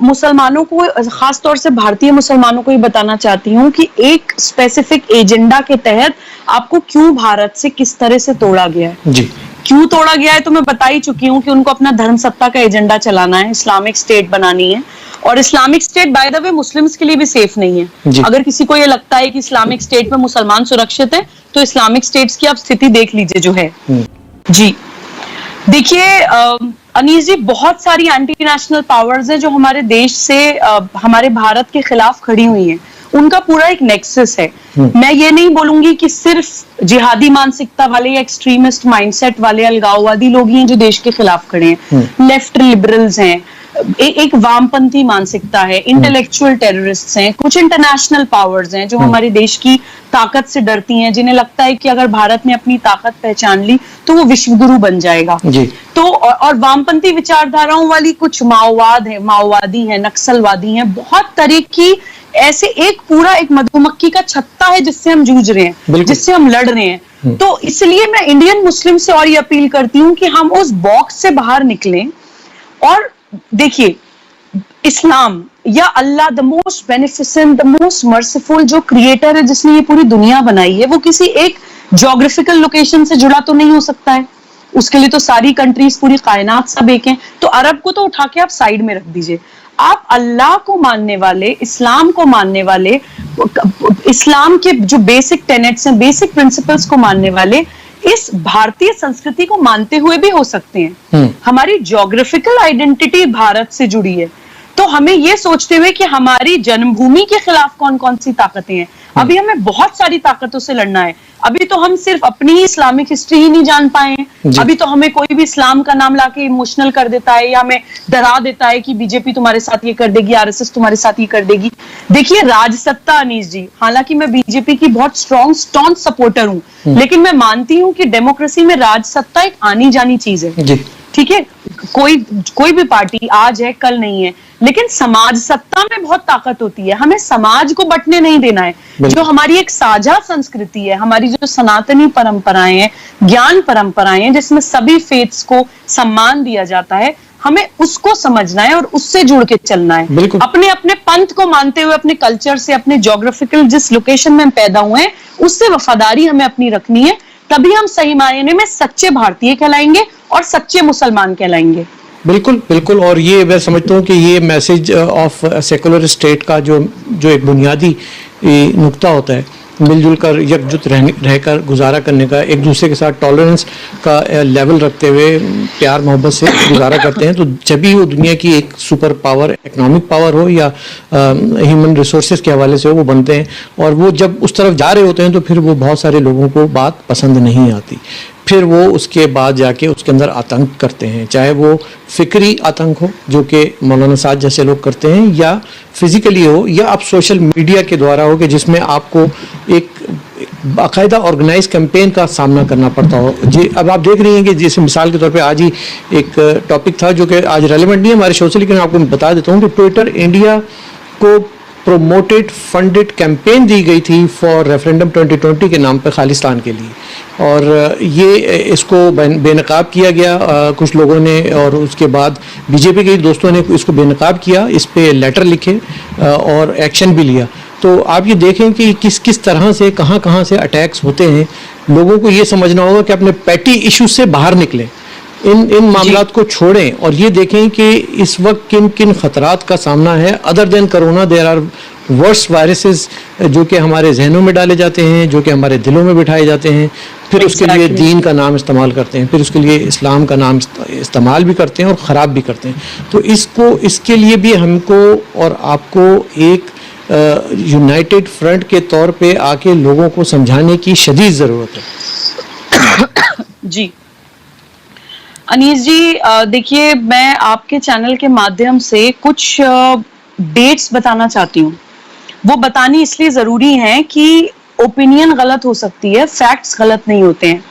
मुसलमानों को, खास तौर से भारतीय मुसलमानों को ये बताना चाहती हूँ कि एक स्पेसिफिक एजेंडा के तहत आपको क्यों भारत से किस तरह से तोड़ा गया है। जी, क्यों तोड़ा गया है तो मैं बता ही चुकी हूँ कि उनको अपना धर्म सत्ता का एजेंडा चलाना है, इस्लामिक स्टेट बनानी है। और Islamic state by the way Muslims के लिए भी सेफ नहीं है। अगर किसी को ये लगता है कि इस्लामिक स्टेट में मुसलमान सुरक्षित है तो इस्लामिक स्टेट्स की आप स्थिति देख लीजिए जो है। जी देखिए अनीस जी, बहुत सारी एंटी नेशनल पावर्स हैं जो हमारे देश से हमारे भारत के खिलाफ खड़ी हुई हैं। उनका पूरा एक नेक्सस है। मैं ये नहीं बोलूंगी कि सिर्फ जिहादी मानसिकता वाले या एक्सट्रीमिस्ट माइंडसेट वाले अलगाववादी लोग ही हैं जो देश के खिलाफ खड़े हैं। लेफ्ट लिबरल्स हैं, एक वामपंथी मानसिकता है, इंटेलेक्चुअल टेररिस्ट्स हैं, कुछ इंटरनेशनल पावर्स हैं जो हमारे देश की ताकत से डरती हैं, जिन्हें लगता है कि अगर भारत ने अपनी ताकत पहचान ली तो वो विश्वगुरु बन जाएगा। तो और वामपंथी विचारधाराओं वाली कुछ माओवादी हैं, नक्सलवादी हैं, बहुत तरह की ऐसे एक पूरा एक मधुमक्खी का छत्ता है जिससे हम जूझ रहे हैं, जिससे हम लड़ रहे हैं। तो इसलिए मैं इंडियन मुस्लिम से और ये अपील करती हूँ कि हम उस बॉक्स से बाहर निकलें। और देखिए, इस्लाम या Allah, the most beneficent, the most merciful जो क्रिएटर है जिसने ये पूरी दुनिया बनाई है, वो किसी एक ज्योग्राफिकल लोकेशन से जुड़ा तो नहीं हो सकता है। उसके लिए तो सारी कंट्रीज, पूरी कायनात सब एक हैं। तो अरब को तो उठा के आप साइड में रख दीजिए। आप अल्लाह को मानने वाले, इस्लाम को मानने वाले, इस्लाम के जो बेसिक टेनेट्स हैं, बेसिक प्रिंसिपल्स को मानने वाले इस भारतीय संस्कृति को मानते हुए भी हो सकते हैं। हमारी ज्योग्राफिकल आइडेंटिटी भारत से जुड़ी है। तो हमें ये सोचते हुए कि हमारी जन्मभूमि के खिलाफ कौन कौन सी ताकतें हैं, अभी हमें बहुत सारी ताकतों से लड़ना है। अभी तो हम सिर्फ अपनी ही इस्लामिक हिस्ट्री ही नहीं जान पाए हैं। अभी तो हमें कोई भी इस्लाम का नाम लाके इमोशनल कर देता है या हमें डरा देता है कि बीजेपी तुम्हारे साथ ये कर देगी, आरएसएस तुम्हारे साथ ये कर देगी। देखिए, राजसत्ता, अनीस जी, हालांकि मैं बीजेपी की बहुत स्ट्रॉन्ग स्टॉन्च सपोर्टर हूं, लेकिन मैं मानती हूं कि डेमोक्रेसी में राजसत्ता एक आनी जानी चीज है। ठीक है, कोई भी पार्टी आज है कल नहीं है, लेकिन समाज सत्ता में बहुत ताकत होती है। हमें समाज को बंटने नहीं देना है। जो हमारी एक साझा संस्कृति है, हमारी जो सनातनी परंपराएं हैं, ज्ञान परंपराएं हैं, जिसमें सभी फेथ्स को सम्मान दिया जाता है, हमें उसको समझना है और उससे जुड़ के चलना है। अपने अपने पंथ को मानते हुए, अपने कल्चर से, अपने ज्योग्राफिकल जिस लोकेशन में हम पैदा हुए हैं उससे वफादारी हमें अपनी रखनी है। तभी हम सही मायने में सच्चे भारतीय कहलाएंगे और सच्चे मुसलमान कहलाएंगे। बिल्कुल बिल्कुल। और ये मैं समझता हूँ कि ये मैसेज ऑफ सेकुलर स्टेट का जो एक बुनियादी नुक्ता होता है, मिलजुल कर एकजुट रहकर गुजारा करने का, एक दूसरे के साथ टॉलरेंस का लेवल रखते हुए प्यार मोहब्बत से गुजारा करते हैं, तो जब भी वो दुनिया की एक सुपर पावर, इकोनॉमिक पावर हो या ह्यूमन रिसोर्सेज के हवाले से हो, वो बनते हैं। और वो जब उस तरफ जा रहे होते हैं तो फिर वो बहुत सारे लोगों को बात पसंद नहीं आती, फिर वो उसके बाद जाके उसके अंदर आतंक करते हैं, चाहे वो फिक्री आतंक हो जो कि मौलाना साद जैसे लोग करते हैं, या फिजिकली हो, या आप सोशल मीडिया के द्वारा हो कि जिसमें आपको एक बाकायदा ऑर्गेनाइज कैंपेन का सामना करना पड़ता हो। जी, अब आप देख रही हैं कि जैसे मिसाल के तौर पे आज ही एक टॉपिक था जो कि आज रेलेवेंट नहीं है हमारे शो से, लेकिन आपको बता देता हूँ कि ट्विटर इंडिया को प्रोमोटेड फंडेड कैंपेन दी गई थी फॉर रेफरेंडम 2020 के नाम पर खालिस्तान के लिए, और ये इसको बेनकाब किया गया कुछ लोगों ने, और उसके बाद बीजेपी के दोस्तों ने इसको बेनकाब किया, इस पे लेटर लिखे और एक्शन भी लिया। तो आप ये देखें कि किस किस तरह से कहाँ से अटैक्स होते हैं। लोगों को ये समझना होगा कि अपने पैटी इश्यूज से बाहर निकलें, इन मामलात को छोड़ें और ये देखें कि इस वक्त किन किन खतरात का सामना है। Other than corona there are worse viruses जो कि हमारे जहनों में डाले जाते हैं, जो कि हमारे दिलों में बिठाए जाते हैं, फिर उसके लिए दीन का नाम इस्तेमाल करते हैं, फिर उसके लिए इस्लाम का नाम इस्तेमाल भी करते हैं और ख़राब भी करते हैं। तो इसके लिए भी हमको और आपको एक यूनाइटेड फ्रंट के तौर पे आके लोगों को समझाने की शदीद ज़रूरत है। जी अनीस जी, देखिए, मैं आपके चैनल के माध्यम से कुछ डेट्स बताना चाहती हूँ। वो बतानी इसलिए ज़रूरी है कि ओपिनियन गलत हो सकती है, फैक्ट्स गलत नहीं होते हैं।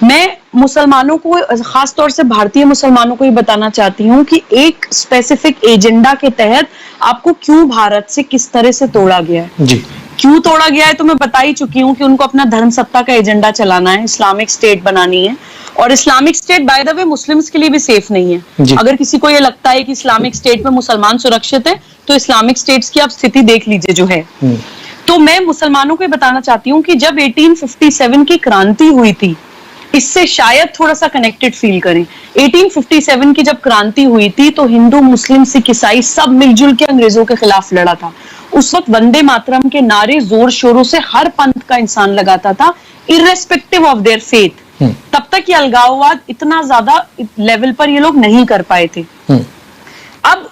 मैं मुसलमानों को, खास तौर से भारतीय मुसलमानों को ये बताना चाहती हूँ कि एक स्पेसिफिक एजेंडा के तहत आपको क्यों भारत से किस तरह से तोड़ा गया है। जी, क्यों तोड़ा गया है तो मैं बता ही चुकी हूँ कि उनको अपना धर्म सत्ता का एजेंडा चलाना है, इस्लामिक स्टेट बनानी है। और Islamic state by the way Muslims के लिए भी सेफ नहीं है। अगर किसी को ये लगता है कि इस्लामिक स्टेट में मुसलमान सुरक्षित है, तो इस्लामिक स्टेट्स की आप स्थिति देख लीजिए जो है। तो मैं मुसलमानों को बताना चाहती हूँ कि जब 1857 की क्रांति हुई थी, इससे शायद थोड़ा सा कनेक्टेड फील करें। 1857 की जब क्रांति हुई थी तो हिंदू, मुस्लिम, सिख, ईसाई सब मिलजुल के अंग्रेजों के खिलाफ लड़ा था। उस वक्त वंदे मातरम के नारे जोर शोरों से हर पंथ का इंसान लगाता था, इर्रेस्पेक्टिव ऑफ देयर फेथ। तब तक ये अलगाववाद इतना ज्यादा लेवल पर ये लोग नहीं कर पाए थे। अब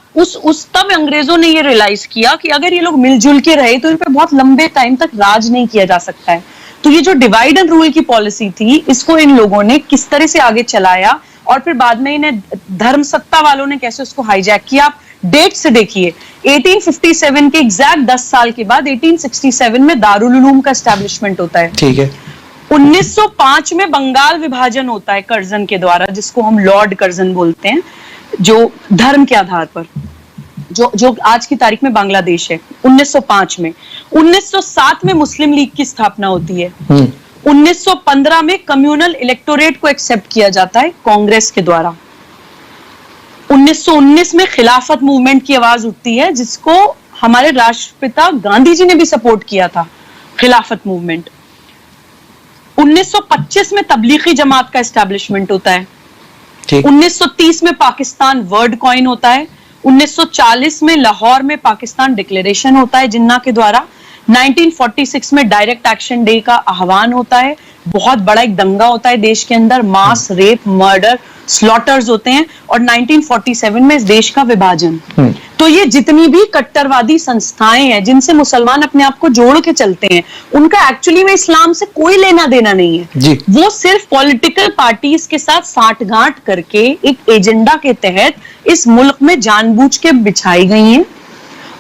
तब अंग्रेजों ने ये रियलाइज किया कि अगर ये लोग मिलजुल के रहे तो इन पे बहुत लंबे टाइम तक राज नहीं किया जा सकता है। तो ये जो डिवाइड एंड रूल की पॉलिसी थी, इसको इन लोगों ने किस तरह से आगे चलाया और फिर बाद में इन्हें धर्म सत्ता वालों ने कैसे उसको हाईजैक किया। आप डेट से देखिए, 1857 के एग्जैक्ट 10 साल के बाद 1867 में दारुल उलूम का एस्टैब्लिशमेंट होता है। ठीक है। 1905 में बंगाल विभाजन होता है कर्जन के द्वारा, जिसको हम लॉर्ड कर्जन बोलते हैं, जो धर्म के आधार पर जो आज की तारीख में बांग्लादेश है। 1905 में 1907 में मुस्लिम लीग की स्थापना होती है। 1915 में कम्युनल इलेक्टोरेट को एक्सेप्ट किया जाता है कांग्रेस के द्वारा। 1919 में खिलाफत मूवमेंट की आवाज उठती है, जिसको हमारे राष्ट्रपिता गांधी जी ने भी सपोर्ट किया था, खिलाफत मूवमेंट। 1925 में तबलीगी जमात का एस्टैब्लिशमेंट होता है। 1930 में पाकिस्तान वर्ड कॉइन होता है। 1940 में लाहौर में पाकिस्तान डिक्लेरेशन होता है जिन्ना के द्वारा। 1946 में डायरेक्ट एक्शन डे का आह्वान होता है। बहुत बड़ा एक दंगा होता है देश के अंदर, मास रेप, मर्डर, स्लॉटर्स होते हैं। और 1947 में इस देश का विभाजन। तो ये जितनी भी कट्टरवादी संस्थाएं हैं जिनसे मुसलमान अपने आप को जोड़ के चलते हैं, उनका एक्चुअली में इस्लाम से कोई लेना देना नहीं है जी। वो सिर्फ पॉलिटिकल पार्टीज के साथ साठगांठ करके एक एजेंडा के तहत इस मुल्क में जानबूझ के बिछाई गई हैं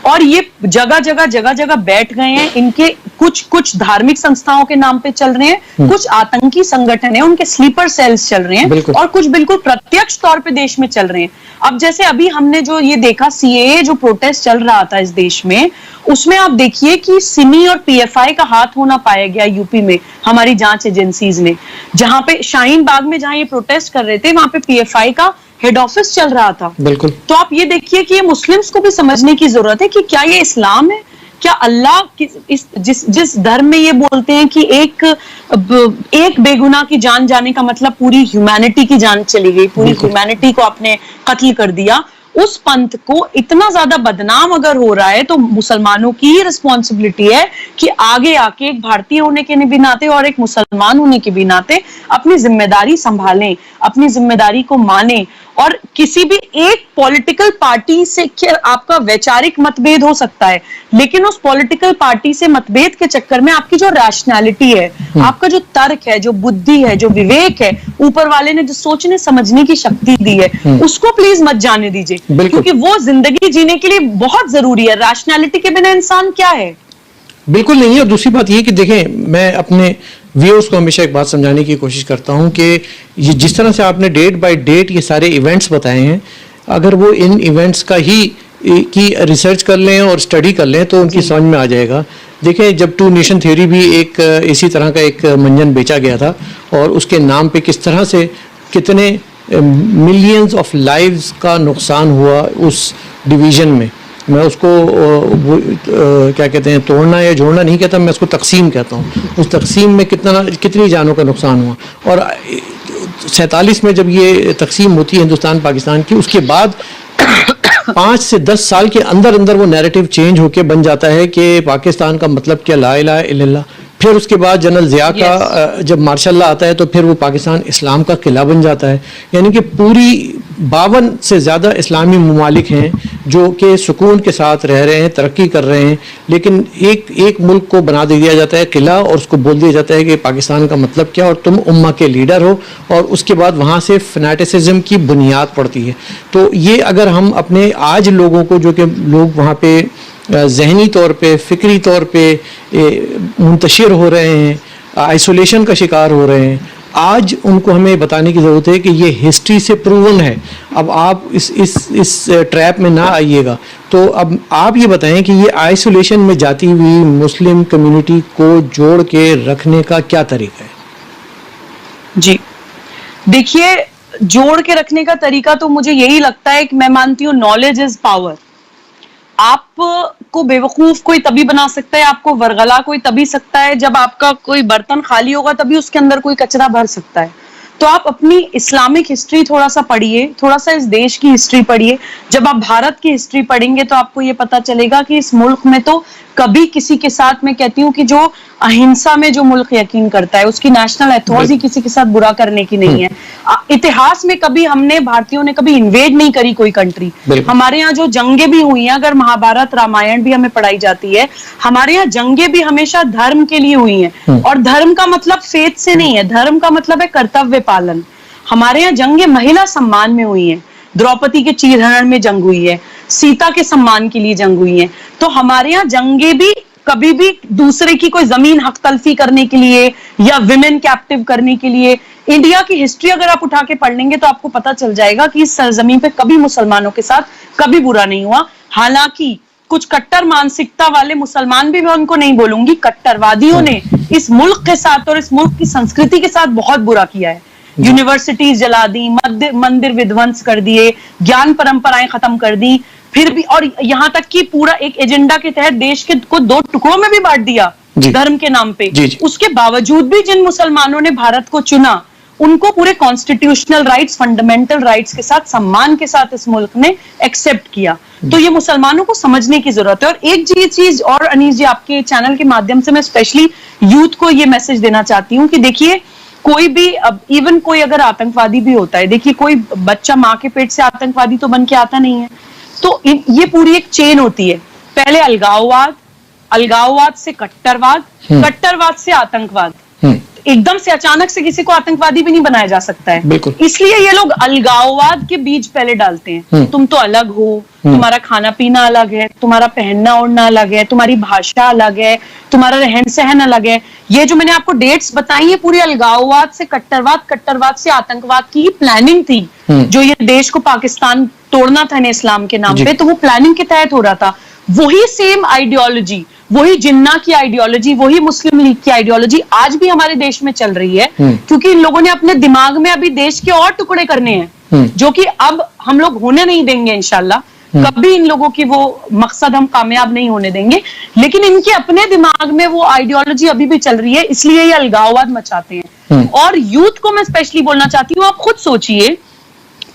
और ये जगह जगह बैठ गए हैं। इनके कुछ धार्मिक संस्थाओं के नाम पे चल रहे हैं, कुछ आतंकी संगठन है, उनके स्लीपर सेल्स चल रहे हैं और कुछ बिल्कुल प्रत्यक्ष तौर पे देश में चल रहे हैं। अब जैसे अभी हमने जो ये देखा सीएए जो प्रोटेस्ट चल रहा था इस देश में, उसमें आप देखिए कि सिमी और पीएफआई का हाथ होना पाया गया यूपी में हमारी जांच एजेंसीज ने। जहां पे शाहीन बाग में जहां ये प्रोटेस्ट कर रहे थे, वहां पे पीएफआई का हेड ऑफिस चल रहा था। बिल्कुल। तो आप ये देखिए कि ये मुस्लिम्स को भी समझने की जरूरत है कि क्या ये इस्लाम है, क्या अल्लाह जिस धर्म में ये बोलते हैं कि एक बेगुनाह की जान जाने का मतलब पूरी ह्यूमैनिटी की जान चली गई, पूरी ह्यूमैनिटी को आपने कत्ल कर दिया, उस पंथ को इतना ज्यादा बदनाम अगर हो रहा है तो मुसलमानों की रिस्पॉन्सिबिलिटी है कि आगे आके एक भारतीय होने के भी नाते और एक मुसलमान होने के भी नाते अपनी जिम्मेदारी संभालें, अपनी जिम्मेदारी को माने। और किसी भी एक पॉलिटिकल पार्टी से आपका वैचारिक मतभेद हो सकता है, लेकिन उस पॉलिटिकल पार्टी से मतभेद के चक्कर में आपकी जो रैशनैलिटी है, आपका जो तर्क है, जो बुद्धि है, जो विवेक है, ऊपर वाले ने जो सोचने समझने की शक्ति दी है, उसको प्लीज मत जाने दीजिए, क्योंकि वो जिंदगी जीने के लिए बहुत जरूरी है। रैशनैलिटी के बिना इंसान क्या है? बिल्कुल नहीं है। और दूसरी बात ये कि देखें, मैं अपने व्यूअर्स को हमेशा एक बात समझाने की कोशिश करता हूं कि ये जिस तरह से आपने डेट बाय डेट ये सारे इवेंट्स बताए हैं, अगर वो इन इवेंट्स की रिसर्च कर लें और स्टडी कर लें तो उनकी समझ में आ जाएगा। देखें, जब टू नेशन थ्योरी भी एक इसी तरह का एक मंजन बेचा गया था और उसके नाम पे किस तरह से कितने मिलियंस ऑफ लाइव्स का नुकसान हुआ उस डिवीज़न में। मैं उसको क्या कहते हैं, तोड़ना या जोड़ना नहीं कहता, मैं उसको तकसीम कहता हूँ। उस तकसीम में कितनी जानों का नुकसान हुआ। और 47 में जब ये तकसीम होती है हिंदुस्तान पाकिस्तान की, उसके बाद 5 से 10 साल के अंदर अंदर वो नैरेटिव चेंज होके बन जाता है कि पाकिस्तान का मतलब क्या, ला इलाहा इल्लल्लाह। फिर उसके बाद जनरल ज़िया का जब मार्शल लॉ आता है तो फिर वो पाकिस्तान इस्लाम का किला बन जाता है। यानी कि पूरी 52 से ज़्यादा इस्लामी ममालिक हैं जो कि सुकून के साथ रह रहे हैं, तरक्की कर रहे हैं, लेकिन एक मुल्क को बना दिया जाता है किला और उसको बोल दिया जाता है कि पाकिस्तान का मतलब क्या और तुम उम्मा के लीडर हो, और उसके बाद वहाँ से फैनेटिसिज्म की बुनियाद पड़ती है। तो ये अगर हम अपने आज लोगों को, जो कि लोग वहाँ पे ज़हनी तौर पे, फ़िक्री तौर पे मुंतशिर हो रहे हैं, आइसोलेशन का शिकार हो रहे हैं, आज उनको हमें बताने की ज़रूरत है कि ये हिस्ट्री से प्रूवन है। अब आप इस ट्रैप में ना आइएगा। तो अब आप ये बताएं कि ये आइसोलेशन में जाती हुई मुस्लिम कम्युनिटी को जोड़ के रखने का क्या तरीका है? जी देखिए, जोड़ के रखने का तरीका तो मुझे यही लगता है कि मैं मानती हूँ नॉलेज इज पावर। आपको बेवकूफ कोई तभी बना सकता है, आपको वरगला कोई तभी सकता है, जब आपका कोई बर्तन खाली होगा तभी उसके अंदर कोई कचरा भर सकता है। तो आप अपनी इस्लामिक हिस्ट्री थोड़ा सा पढ़िए, थोड़ा सा इस देश की हिस्ट्री पढ़िए। जब आप भारत की हिस्ट्री पढ़ेंगे तो आपको ये पता चलेगा कि इस मुल्क में तो कभी किसी के साथ, मैं कहती हूँ कि जो अहिंसा में जो मुल्क यकीन करता है, उसकी नेशनल एथॉस ही किसी के साथ बुरा करने की नहीं है। इतिहास में कभी हमने, भारतीयों ने कभी इन्वेड नहीं करी कोई कंट्री। हमारे यहाँ जो जंगें भी हुई हैं, अगर महाभारत रामायण भी हमें पढ़ाई जाती है, हमारे यहाँ जंगें भी हमेशा धर्म के लिए हुई हैं। और धर्म का मतलब फेथ से नहीं है, धर्म का मतलब है कर्तव्य पालन। हमारे यहाँ जंगें महिला सम्मान में हुई हैं, द्रौपदी के चीरहरण में जंग हुई है, सीता के सम्मान के लिए जंग हुई है। तो हमारे यहाँ जंगें भी कभी भी दूसरे की कोई जमीन हक तलफी करने के लिए या विमेन कैप्टिव करने के लिए, इंडिया की हिस्ट्री अगर आप उठा के पढ़ लेंगे तो आपको पता चल जाएगा कि इस सरजमीन पे कभी मुसलमानों के साथ कभी बुरा नहीं हुआ। हालांकि कुछ कट्टर मानसिकता वाले मुसलमान भी, मैं उनको नहीं बोलूंगी, कट्टरवादियों ने इस मुल्क के साथ और इस मुल्क की संस्कृति के साथ बहुत बुरा किया है। यूनिवर्सिटीज जला दी, मंदिर विध्वंस कर दिए, ज्ञान परंपराएं खत्म कर दी, फिर भी, और यहाँ तक कि पूरा एक एजेंडा के तहत देश के को 2 टुकड़ों में भी बांट दिया धर्म के नाम पे। उसके बावजूद भी जिन मुसलमानों ने भारत को चुना, उनको पूरे कॉन्स्टिट्यूशनल राइट्स, फंडामेंटल राइट्स के साथ, सम्मान के साथ इस मुल्क ने एक्सेप्ट किया। तो ये मुसलमानों को समझने की जरूरत है। और एक चीज और अनीस जी, आपके चैनल के माध्यम से मैं स्पेशली यूथ को ये मैसेज देना चाहती हूँ कि देखिए, कोई भी, अब इवन कोई अगर आतंकवादी भी होता है, देखिए कोई बच्चा माँ के पेट से आतंकवादी तो बन के आता नहीं है। तो ये पूरी एक चेन होती है, पहले अलगाववाद, अलगाववाद से कट्टरवाद, कट्टरवाद से आतंकवाद। एकदम से अचानक से किसी को आतंकवादी भी नहीं बनाया जा सकता है। इसलिए ये लोग अलगाववाद के बीज पहले डालते हैं। तुम तो अलग हो, तुम्हारा खाना पीना अलग है, तुम्हारा पहनना ओढ़ना अलग है, तुम्हारी भाषा अलग है, तुम्हारा रहन सहन अलग है। ये जो मैंने आपको डेट्स बताई है, पूरी अलगाववाद से कट्टरवाद, कट्टरवाद से आतंकवाद की ही प्लानिंग थी। जो ये देश को पाकिस्तान तोड़ना था ना इस्लाम के नाम पे, तो वो प्लानिंग के तहत हो रहा था। वही सेम आइडियोलॉजी, वही जिन्ना की आइडियोलॉजी, वही मुस्लिम लीग की आइडियोलॉजी आज भी हमारे देश में चल रही है। क्योंकि इन लोगों ने अपने दिमाग में अभी देश के और टुकड़े करने हैं, जो कि अब हम लोग होने नहीं देंगे इंशाल्लाह। कभी इन लोगों की वो मकसद हम कामयाब नहीं होने देंगे। लेकिन इनके अपने दिमाग में वो आइडियोलॉजी अभी भी चल रही है, इसलिए ये अलगाववाद मचाते हैं। और यूथ को मैं स्पेशली बोलना चाहती हूँ, आप खुद सोचिए,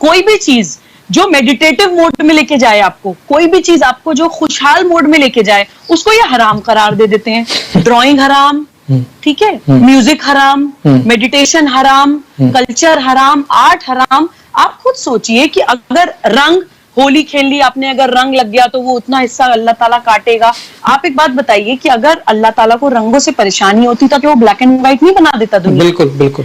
कोई भी चीज जो मेडिटेटिव मोड में लेके जाए आपको, कोई भी चीज आपको जो खुशहाल मोड में लेके जाए, उसको ये हराम करार दे देते हैं। ड्राइंग हराम, ठीक है, म्यूजिक हराम, मेडिटेशन हराम, कल्चर हराम, आर्ट हराम। आप खुद सोचिए कि अगर रंग, होली खेल ली आपने, अगर रंग लग गया तो वो उतना हिस्सा अल्लाह ताला काटेगा। आप एक बात बताइए कि अगर अल्लाह ताला को रंगों से परेशानी होती तो क्या वो ब्लैक एंड व्हाइट नहीं बना देता दुनिया? बिल्कुल बिल्कुल।